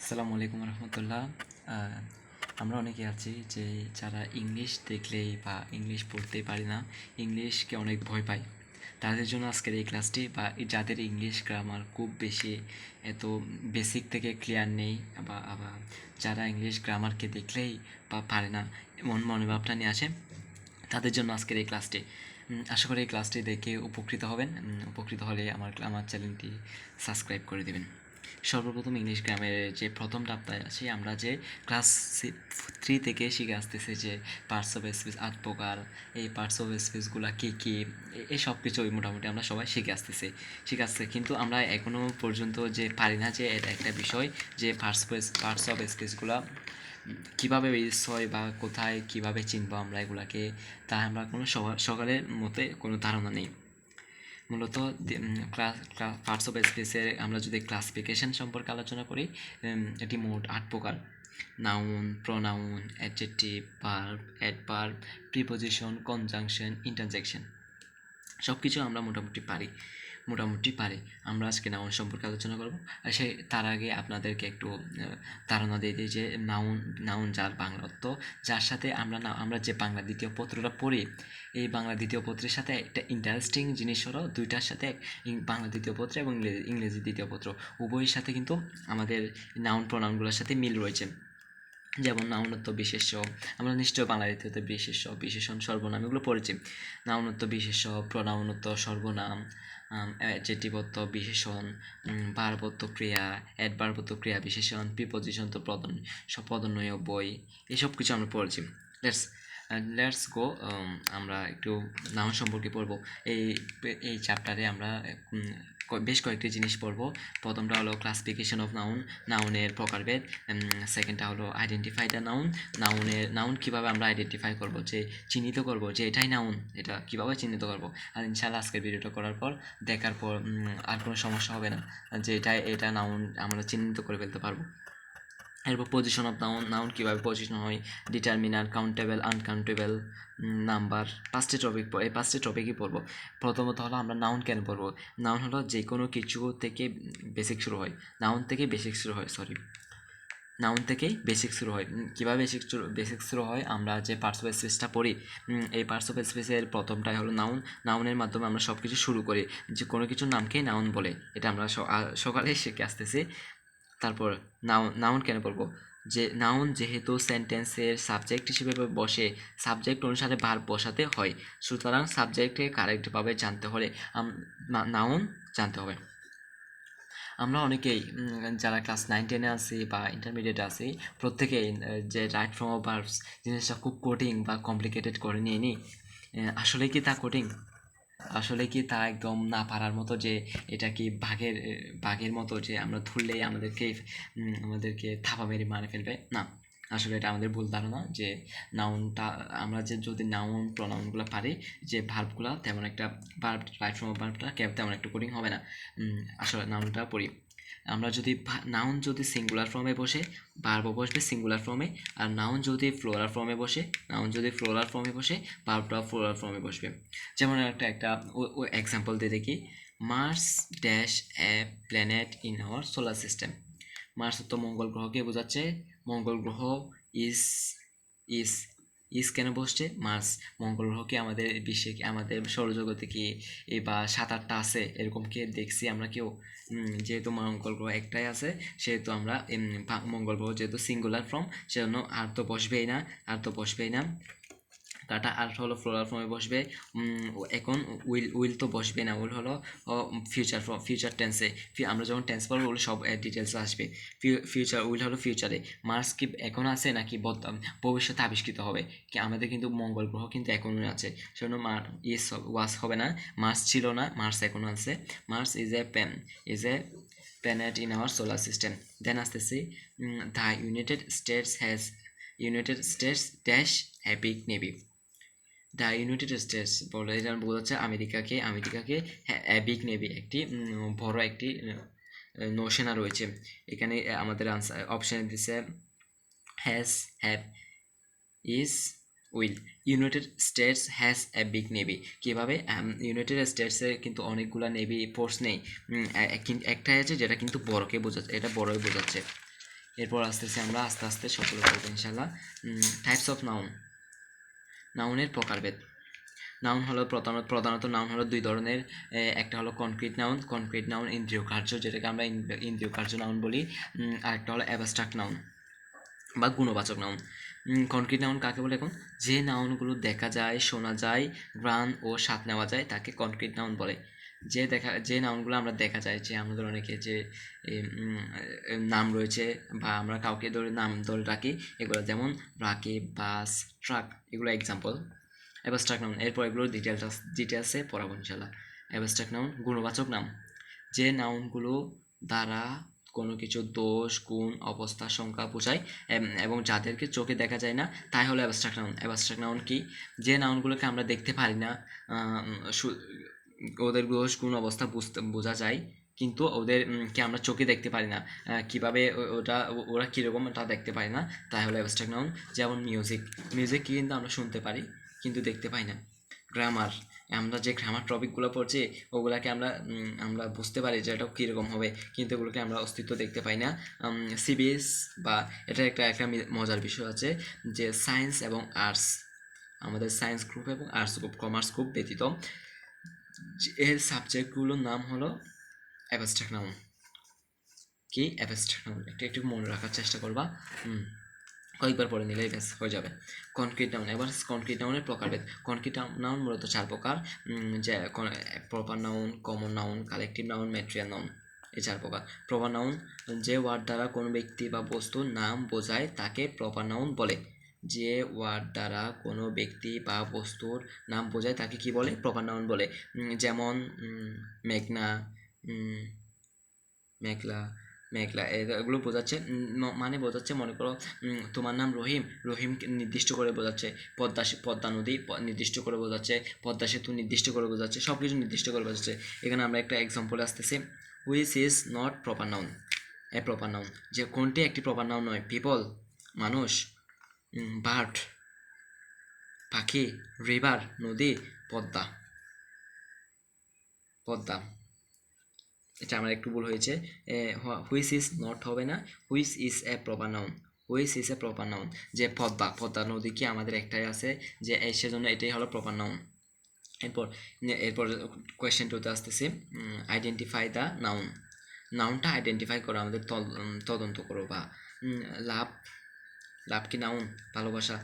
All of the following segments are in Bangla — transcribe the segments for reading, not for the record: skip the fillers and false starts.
আসসালামু আলাইকুম রহমতুল্লাহ। আমরা অনেকে আছি যে যারা ইংলিশ দেখলেই বা ইংলিশ পড়তেই পারি না, ইংলিশকে অনেক ভয় পাই। তাদের জন্য আজকের এই ক্লাসটি, বা যাদের ইংলিশ গ্রামার খুব বেশি এত বেসিক থেকে ক্লিয়ার নেই, বা আবার যারা ইংলিশ গ্রামারকে দেখলেই বা পারে না এমন মনোভাবটা নিয়ে আসে, তাদের জন্য আজকের এই ক্লাসটি। আশা করি এই ক্লাসটি দেখে উপকৃত হবেন। উপকৃত হলে আমার চ্যানেলটি সাবস্ক্রাইব করে দেবেন। সর্বপ্রথম ইংলিশ গ্রামের যে প্রথম ধাপটায় আছি, আমরা যে ক্লাস 3 থেকে শিখে আসতেছি যে পার্টস অফ স্পিচ 8 প্রকার, এই পার্টস অফ স্পিচগুলো কী কী, এই সব কিছুই মোটামুটি আমরা সবাই শিখে আসছে, কিন্তু আমরা এখনও পর্যন্ত যে পারি না যে এটা একটা বিষয় যে পার্টস অফ স্পিচগুলো কীভাবে ইউজ হয় বা কোথায় কীভাবে চিনবো আমরা এগুলাকে, তা আমরা কোনো সকালের মতে কোনো ধারণা নেই। মূলত পার্টস অফ স্পিচের আমরা যদি ক্লাসিফিকেশন সম্পর্কে আলোচনা করি, এটি মোট 8 প্রকার: noun, pronoun, adjective, verb, adverb, preposition, conjunction, interjection. সব কিছু আমরা মোটামুটি পারি। আমরা আজকে নাউন সম্পর্কে আলোচনা করব। আর তার আগে আপনাদেরকে একটু ধারণা দিয়ে দিই যে নাউন যার বাংলা অর্থ, যার সাথে আমরা যে বাংলা দ্বিতীয় পত্রটা পড়ি, এই বাংলা দ্বিতীয় পত্রের সাথে একটা ইন্টারেস্টিং জিনিস হলো, দুইটার সাথে বাংলা দ্বিতীয় পত্র এবং ইংরেজি দ্বিতীয় পত্র উভয়ের সাথে কিন্তু আমাদের নাউন প্রোনাউনগুলোর সাথে মিল রয়েছে। যেমন নাউনত্ব বিশেষ্য, আমরা নিশ্চয় বাংলা দ্বিতীয়তে বিশেষ্য, বিশেষণ, সর্বনাম এগুলো পড়েছি। নাউনত্ব বিশেষ্য, প্রোনাউনত্ব সর্বনাম, অ্যাডজেক্টিভত্ব বিশেষণ, ভার্বত্ব ক্রিয়া, অ্যাডভার্বত্ব ক্রিয়া বিশেষণ, প্রিপোজিশন তো পদন্বয় বই, এসব কিছু আমরা পড়েছি। Let's go. আমরা একটু নাউন সম্পর্কে পড়বো। এই চ্যাপ্টারে আমরা বেশ কয়েকটি জিনিস পড়বো। প্রথমটা হলো ক্লাসিফিকেশন অফ নাউনের প্রকারভেদ। সেকেন্ডটা হলো আইডেন্টিফাই দ্য নাউন কীভাবে আমরা আইডেন্টিফাই করব, যে চিহ্নিত করব যে এটাই নাউন, এটা কীভাবে চিহ্নিত করব। আর ইনশাআল্লাহ আজকের ভিডিওটা করার পর দেখার পর আর কোনো সমস্যা হবে না, যে এটা নাউন আমরা চিহ্নিত করে ফেলতে পারবো। এরপর পজিশন অফ নাউন কীভাবে পজিশন হয়, ডিটারমিনার, কাউন্টেবল, আনকাউন্টেবল, নাম্বার। এই পাঁচটি টপিকই পড়বো। প্রথমত হলো আমরা নাউন কেন পড়বো। নাউন হলো যে কোনো কিছু থেকে বেসিক শুরু হয়, নাউন থেকে বেসিক শুরু হয়। কীভাবে বেসিক শুরু হয়, আমরা যে পার্টস অফ স্পিচটা পড়ি, এই পার্টস অফ স্পিচের প্রথমটাই হলো নাউনের মাধ্যমে আমরা সব কিছু শুরু করি, যে কোনো কিছুর নামকেই নাউন বলে। এটা আমরা সকালে শিখে আসতেছি। তারপর নাউন কেন বলবো, যে নাউন যেহেতু সেন্টেন্সের সাবজেক্ট হিসেবে বসে, সাবজেক্ট অনুসারে ভার্ব বসাতে হয়, সুতরাং সাবজেক্টকে কারেক্টভাবে জানতে হলে নাউন জানতে হবে। আমরা অনেকেই যারা ক্লাস 9-10-এ আছি বা ইন্টারমিডিয়েটে আছি, প্রত্যেকেই যে রাইট ফর্ম অফ ভার্বস জিনিসটা খুব কঠিন বা কমপ্লিকেটেড করে নিয়ে নিই। আসলে কি তা একদম না পারার মতো, যে এটা কি বাঘের মতো, যে আমরা ধরলেই আমাদেরকে থাপা মেরে মারে ফেলবে? না, আসলে এটা আমাদের ভুল ধারণা। যে নাউনটা আমরা যদি নাউন প্রনাউনগুলো পারি, যে ভার্বগুলো তেমন একটা রাইট ফর্ম অফ ভার্বটা তেমন একটা কঠিন হবে না। আসলে নাউনটা পড়ি। আমরা যদি নাউন যদি সিঙ্গুলার ফর্মে বসে, ভার্বও বসবে সিঙ্গুলার ফর্মে। আর নাউন যদি ফ্লোরাল ফর্মে বসে, ভার্বটাও ফ্লোরাল ফর্মে বসবে। যেমন একটা এক্সাম্পল দিয়ে দেখি। Mars dash a planet in our solar system. Mars তো মঙ্গল গ্রহকে বোঝাচ্ছে। মঙ্গল গ্রহ ইজ ইজ ইজ কেন বসছে? মার্স মঙ্গল গ্রহকে আমাদের বিশ্বে, আমাদের সৌরজগতে কি বা 7-8টা আছে, এরকম কি দেখছি আমরা কেউ? যেহেতু মঙ্গল গ্রহ একটাই আছে, সেহেতু আমরা মঙ্গল গ্রহ যেহেতু সিঙ্গুলার ফর্ম, সেজন্য আর তো বসবেই না। কাটা আর হলো ফ্লোরাল ফর্মে বসবে। এখন উইল তো বসবে না, উইল হলো ফিউচার টেন্সে। আমরা যখন টেন্স পড়বো ওগুলো সব ডিটেলস আসবে। উইল হলো ফিউচারে। মার্স কি এখন আছে নাকি ভবিষ্যতে আবিষ্কৃত হবে? কি আমাদের কিন্তু মঙ্গল গ্রহ কিন্তু এখনই আছে, সেজন্য ওয়াজ হবে না। মার্স ছিল না, মার্স এখনো আছে। Mars is a planet in our solar system. Then আসতেছি, the United States dash a big navy. The United States বলে এটা বোঝাচ্ছে আমেরিকাকে বিগ নেভি, একটি বড় একটি নৌসেনা রয়েছে। এখানে আমাদের আনসার অপশানে দিচ্ছে have, is, will. United states has a big navy. কীভাবে? ইউনাইটেড স্টেটসের কিন্তু অনেকগুলো নেভি ফোর্স নেই, একটাই আছে যেটা কিন্তু বড়কে বোঝাচ্ছে, এটা বড়ই বোঝাচ্ছে। এরপর আসতেছি আমরা আস্তে আস্তে সবগুলো করবো ইনশাল্লাহ। টাইপস অফ নাউন, নাউনের প্রকারভেদ। নাউন হলো প্রধানত নাউন হলো দুই ধরনের। একটা হলো কনক্রিট নাউন ইন্দ্রিয় কার্য, যেটাকে আমরা ইন্দ্রিয় কার্য নাউন বলি। আর একটা হলো অ্যাবস্ট্রাক্ট নাউন বা গুণবাচক নাউন। কনক্রিট নাউন কাকে বলে? এখন যে নাউনগুলো দেখা যায়, শোনা যায়, ঘ্রাণ ও স্বাদ নেওয়া যায় তাকে কনক্রিট নাউন বলে। যে নাউনগুলো আমরা দেখা যায়, যে আমাদের অনেকে যে নাম রয়েছে বা আমরা কাউকে নাম ধরে রাখি, এগুলো যেমন রাকিব, বাস, ট্রাক, এগুলো এক্সাম্পল। অ্যাবস্ট্রাক্ট নাউন, এরপর এগুলোর ডিটেলসে পড়াবো ইনশাল্লাহ। অ্যাবস্ট্রাক্ট নাউন গুণবাচক নাম, যে নাউনগুলো দ্বারা কোনো কিছু দোষ, গুণ, অবস্থা, সংখ্যা বোঝায় এবং যাদেরকে চোখে দেখা যায় না, তাই হলো অ্যাবস্ট্রাক্ট নাউন। অ্যাবস্ট্রাক্ট নাউন কি? যে নাউনগুলোকে আমরা দেখতে পারি না, ওদের দোষ, গুণ, অবস্থা বোঝা যায়, কিন্তু কে আমরা চোখে দেখতে পারি না। কিভাবে ওরা কীরকম তা দেখতে পারি না, তাই হলো অ্যাবস্ট্রাক্ট নাউন। যেমন মিউজিক কিন্তু আমরা শুনতে পারি কিন্তু দেখতে পাই না। গ্রামার, আমরা যে গ্রামার টপিকগুলো পড়ছি ওগুলাকে আমরা বুঝতে পারি যে এটা কীরকম হবে, কিন্তু ওগুলোকে আমরা অস্তিত্ব দেখতে পাই না। সিবিএস বা এটা একটা মজার বিষয় আছে যে সায়েন্স এবং আর্টস, আমাদের সায়েন্স গ্রুপ এবং আর্টস গ্রুপ, কমার্স গ্রুপ ব্যতীত এর সাবজেক্টগুলোর নাম হলো অ্যাবস্ট্রাক্ট নাউন। কি? Abstract noun. একটু মনে রাখার চেষ্টা করবা, কয়েকবার পড়ে নিলেই ব্যাস হয়ে যাবে। কনক্রিট নাউন, এবার কনক্রিট নাউনের প্রকারভেদ। কনক্রিট নাউন মূলত 4 প্রকার, যে proper noun, common noun, collective noun, material noun, এই 4 প্রকার। প্রপার নাউন, যে ওয়ার্ড দ্বারা কোনো ব্যক্তি বা বস্তুর নাম বোঝায় তাকে প্রপার নাউন বলে। যে ওয়ার্ড দ্বারা কোনো ব্যক্তি বা বস্তুর নাম বোঝায় তাকে কি বলে? প্রপার নাউন বলে। যেমন মেঘনা, মেঘলা, এগুলো বোঝাচ্ছে, মানে বোঝাচ্ছে, মনে করো তোমার নাম রহিম, রহিমকে নির্দিষ্ট করে বোঝাচ্ছে। পদ্মা নদী নির্দিষ্ট করে বোঝাচ্ছে, পদ্মা সেতু নির্দিষ্ট করে বোঝাচ্ছে, সব কিছু নির্দিষ্ট করে বোঝাচ্ছে। এখানে আমরা একটা এক্সাম্পল আসতেছি, which is not proper noun, a proper noun, যে কোনটি একটি প্রপার নাউন নয়? পিপল, মানুষ, বার্ড, পাখি, রিভার, নদী, পদ্মা। এটা আমার একটু ভুল হয়েছে, হুইচ ইজ নট হবে না, which is a proper noun, which is a proper noun, যে পদ্মা নদী কি আমাদের একটাই আছে, যে সেজন্য এটাই হলো প্রপার নাউন। এরপর কোয়েশ্চেন টুতে আসতেছি, আইডেন্টিফাই দ্য নাউন। নাউনটা আইডেন্টিফাই করো, আমাদের তদন্ত করো। বা লাভ কি নাউন? ভালোবাসা।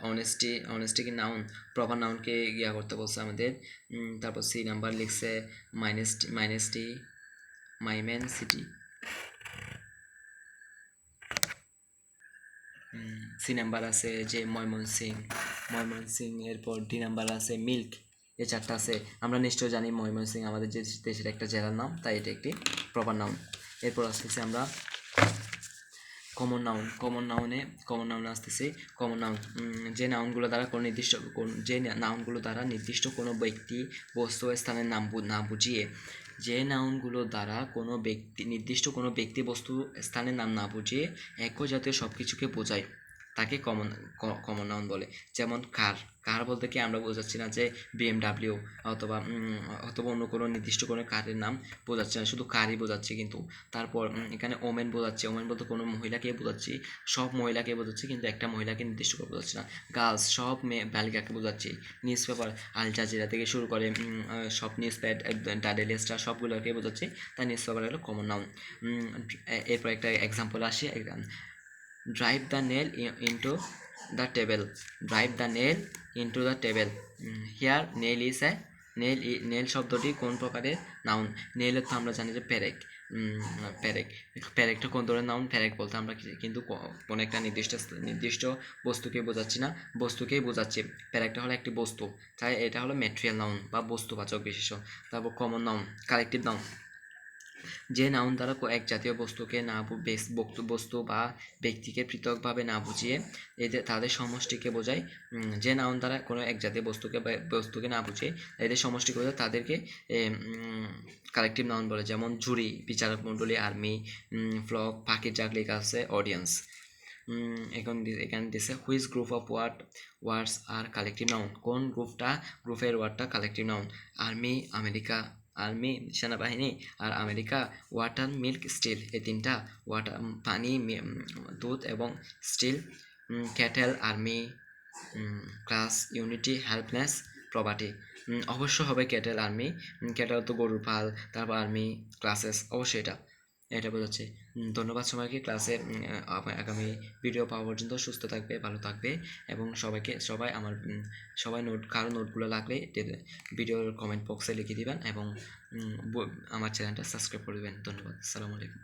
অনেস্টি কি নাউন? প্রপার নাউনকে ইয়া করতে বলছে আমাদের। তারপর সি নাম্বার লিখছে মাইনেসটি, মাইমেন সিটি। সি নাম্বার আছে যে ময়মনসিং। এরপর ডি নাম্বার আছে মিল্ক। এই 4টা আছে। আমরা নিশ্চয় জানি ময়মনসিং আমাদের যে দেশের একটা জেলার নাম, তাই এটা একটি প্রপার নাউন। এরপর আসতেছে আমরা কমন নাউনে আসতেছি। কমন নাউন, যে নাউনগুলো দ্বারা কোনো ব্যক্তি, বস্তু, স্থানের নাম না বুঝিয়ে, যে নাউনগুলো দ্বারা নির্দিষ্ট কোনো ব্যক্তি, বস্তু, স্থানের নাম না বুঝিয়ে একই জাতীয় সব কিছুকে বোঝায় তাকে কমন নাউন বলে। যেমন কার বলতে কি আমরা বোঝাচ্ছি না যে BMW অথবা অন্য কোনো নির্দিষ্ট কোনো কারের নাম বোঝাচ্ছি না, শুধু কারই বোঝাচ্ছি। কিন্তু তারপর এখানে ওমেন বোঝাচ্ছি, ওমেন বলতে কোনো মহিলাকে বোঝাচ্ছি, সব মহিলাকে বোঝাচ্ছি, কিন্তু একটা মহিলাকে নির্দিষ্ট করে বোঝাচ্ছি না। গার্লস, সব বালিকাকে বোঝাচ্ছি। নিউজ পেপার, আল জাজিরা থেকে শুরু করে সব news pad, the daily star, সবগুলোকে বোঝাচ্ছি, তাই নিউজ পেপার হলো কমন নাউন। এরপর একটা এক্সাম্পল আসি, drive the nail into the table, drive the nail into the table. Here nail is a nail শব্দটি কোন প্রকারের নাউন? নেল তো আমরা জানি যে প্যারেকটা কোন ধরনের নাউন? প্যারেক বলতে আমরা কিন্তু কোন একটা নির্দিষ্ট বস্তুকে বোঝাচ্ছি না, বস্তুকেই বোঝাচ্ছি। প্যারেকটা হলো একটি বস্তু, তাই এটা হলো ম্যাটেরিয়াল নাউন বা বস্তুবাচক বিশেষ্য। তারপর কমন নাউন, কালেকটিভ নাউন, যে নাউন দ্বারা এক জাতীয় বস্তু বা ব্যক্তিকে পৃথকভাবে না বুঝিয়ে তাদের সমষ্টিকে বোঝায়। যে নাউন দ্বারা কোনো এক জাতীয় বস্তুকে না বুঝিয়ে এদের সমষ্টিকে বোঝায় তাদেরকে কালেকটিভ নাউন বলে। যেমন জুরি, বিচারক মণ্ডলী, আর্মি, ফ্লক, পাখির জাক লেখা আছে অডিয়েন্স। এখানে দিছে হুইচ গ্রুপ অফ ওয়ার্ডস আর কালেকটিভ নাউন, কোন গ্রুপের ওয়ার্ডটা collective noun? Army, America, army সেনাবাহিনী, আর আমেরিকা ওয়াটার, মিল্ক, স্টিল। এই তিনটা ওয়াটার পানি, দুধ এবং steel. Cattle, army, class, unity, helpness, property. অবশ্য হবে ক্যাটেল, আর্মি। ক্যাটেল তো গরুর পাল, তারপর আর্মি, ক্লাসেস, অবশ্যই এটা এটা বোঝাচ্ছে। ধন্যবাদ সবাইকে। ক্লাসে আগামী ভিডিও পাওয়া পর্যন্ত সুস্থ থাকবে, ভালো থাকবে, এবং সবাই আমার সবাই কারো নোটগুলো লাগলে ভিডিওর কমেন্ট বক্সে লিখে দিবেন, এবং আমার চ্যানেলটা সাবস্ক্রাইব করে দেবেন। ধন্যবাদ। আসসালামু আলাইকুম।